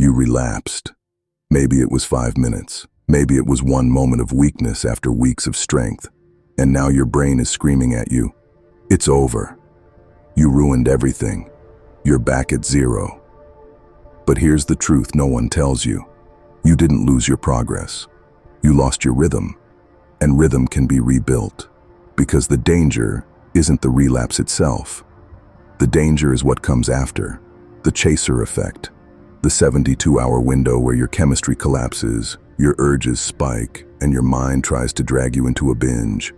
You relapsed. Maybe it was 5 minutes. Maybe it was one moment of weakness after weeks of strength. And now your brain is screaming at you. It's over. You ruined everything. You're back at zero. But here's the truth no one tells you. You didn't lose your progress. You lost your rhythm. And rhythm can be rebuilt. Because the danger isn't the relapse itself. The danger is what comes after. The chaser effect. The 72-hour window where your chemistry collapses, your urges spike, and your mind tries to drag you into a binge.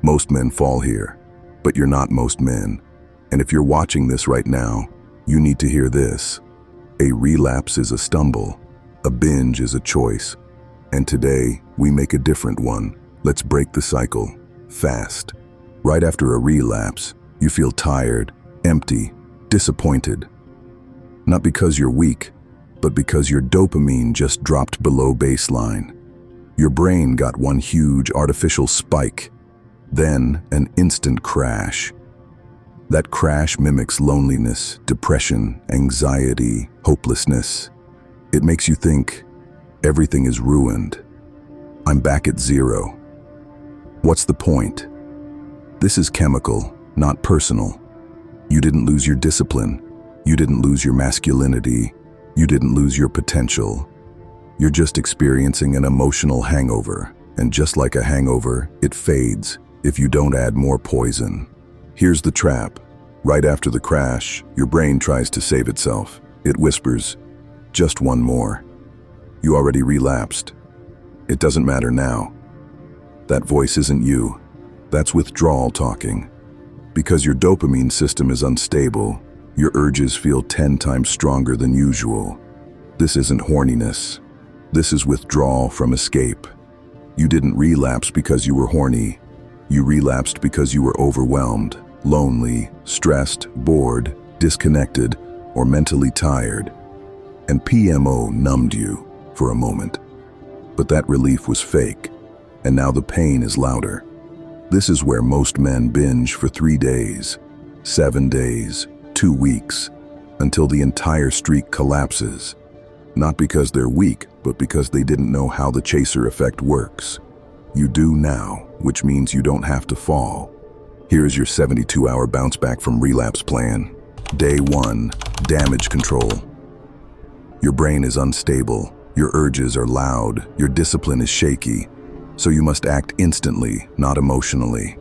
Most men fall here, but you're not most men. And if you're watching this right now, you need to hear this. A relapse is a stumble. A binge is a choice. And today, we make a different one. Let's break the cycle. Fast. Right after a relapse, you feel tired, empty, disappointed. Not because you're weak, but because your dopamine just dropped below baseline. Your brain got one huge artificial spike, then an instant crash. That crash mimics loneliness, depression, anxiety, hopelessness. It makes you think, everything is ruined. I'm back at zero. What's the point? This is chemical, not personal. You didn't lose your discipline. You didn't lose your masculinity. You didn't lose your potential. You're just experiencing an emotional hangover. And just like a hangover, it fades if you don't add more poison. Here's the trap. Right after the crash, your brain tries to save itself. It whispers, just one more. You already relapsed. It doesn't matter now. That voice isn't you. That's withdrawal talking. Because your dopamine system is unstable, your urges feel 10 times stronger than usual. This isn't horniness. This is withdrawal from escape. You didn't relapse because you were horny. You relapsed because you were overwhelmed, lonely, stressed, bored, disconnected, or mentally tired. And PMO numbed you for a moment. But that relief was fake, and now the pain is louder. This is where most men binge for 3 days, 7 days, 2 weeks, until the entire streak collapses. Not because they're weak, but because they didn't know how the chaser effect works. You do now, which means you don't have to fall. Here's your 72-hour bounce back from relapse plan. Day 1, damage control. Your brain is unstable, your urges are loud, your discipline is shaky, so you must act instantly, not emotionally.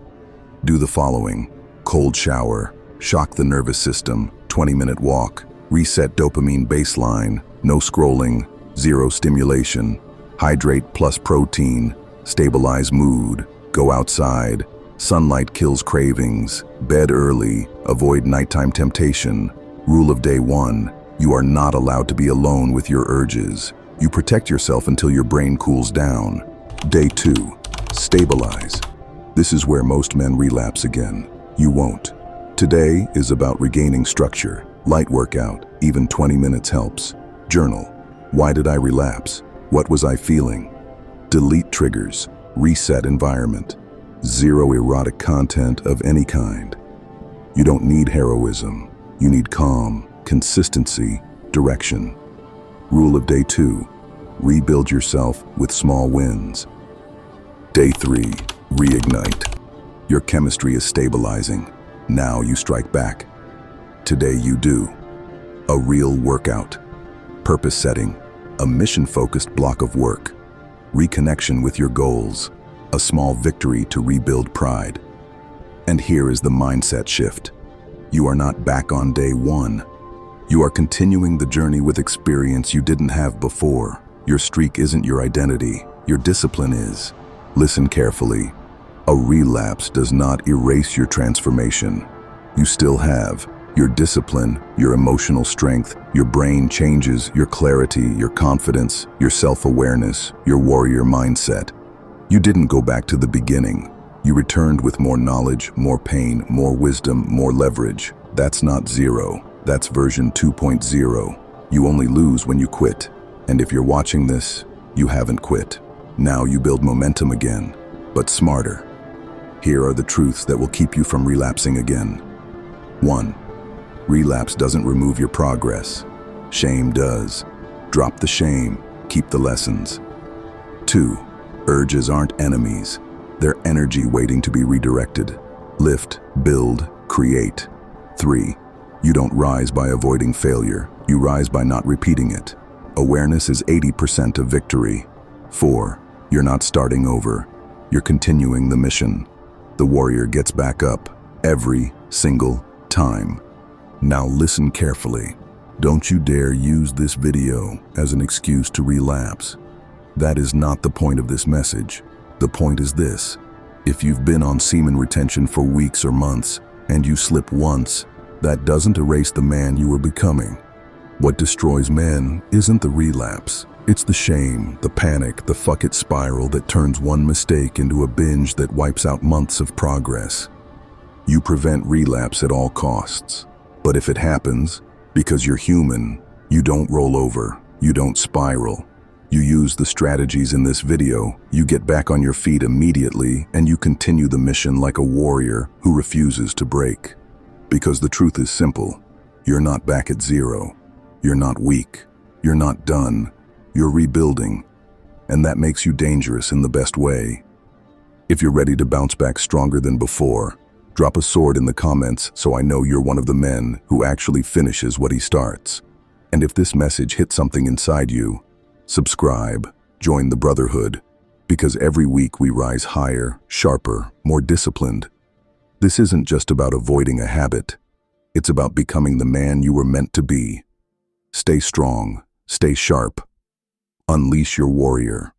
Do the following: cold shower, shock the nervous system, 20-minute walk, reset dopamine baseline, no scrolling, zero stimulation, hydrate plus protein, stabilize mood, go outside, sunlight kills cravings, bed early, avoid nighttime temptation. Rule of day 1, you are not allowed to be alone with your urges. You protect yourself until your brain cools down. Day 2, stabilize. This is where most men relapse again. You won't. Today is about regaining structure. Light workout, even 20 minutes helps. Journal. Why did I relapse? What was I feeling? Delete triggers. Reset environment. Zero erotic content of any kind. You don't need heroism. You need calm, consistency, direction. Rule of day 2. Rebuild yourself with small wins. Day 3. Reignite. Your chemistry is stabilizing. Now you strike back. Today you do. A real workout. Purpose setting. A mission-focused block of work. Reconnection with your goals. A small victory to rebuild pride. And here is the mindset shift. You are not back on day 1. You are continuing the journey with experience you didn't have before. Your streak isn't your identity. Your discipline is. Listen carefully. A relapse does not erase your transformation. You still have your discipline, your emotional strength, your brain changes, your clarity, your confidence, your self-awareness, your warrior mindset. You didn't go back to the beginning. You returned with more knowledge, more pain, more wisdom, more leverage. That's not zero. That's version 2.0. You only lose when you quit. And if you're watching this, you haven't quit. Now you build momentum again, but smarter. Here are the truths that will keep you from relapsing again. 1. Relapse doesn't remove your progress. Shame does. Drop the shame, keep the lessons. 2. Urges aren't enemies. They're energy waiting to be redirected. Lift, build, create. 3. You don't rise by avoiding failure. You rise by not repeating it. Awareness is 80% of victory. 4. You're not starting over. You're continuing the mission. The warrior gets back up every single time. Now listen carefully. Don't you dare use this video as an excuse to relapse. That is not the point of this message. The point is this: if you've been on semen retention for weeks or months and you slip once, that doesn't erase the man you were becoming. What destroys men isn't the relapse. It's the shame, the panic, the fuck it spiral that turns one mistake into a binge that wipes out months of progress. You prevent relapse at all costs. But if it happens, because you're human, you don't roll over, you don't spiral. You use the strategies in this video, you get back on your feet immediately, and you continue the mission like a warrior who refuses to break. Because the truth is simple: you're not back at zero. You're not weak. You're not done. You're rebuilding. And that makes you dangerous in the best way. If you're ready to bounce back stronger than before, drop a sword in the comments so I know you're one of the men who actually finishes what he starts. And if this message hit something inside you, subscribe, join the brotherhood, because every week we rise higher, sharper, more disciplined. This isn't just about avoiding a habit. It's about becoming the man you were meant to be. Stay strong, stay sharp. Unleash your warrior.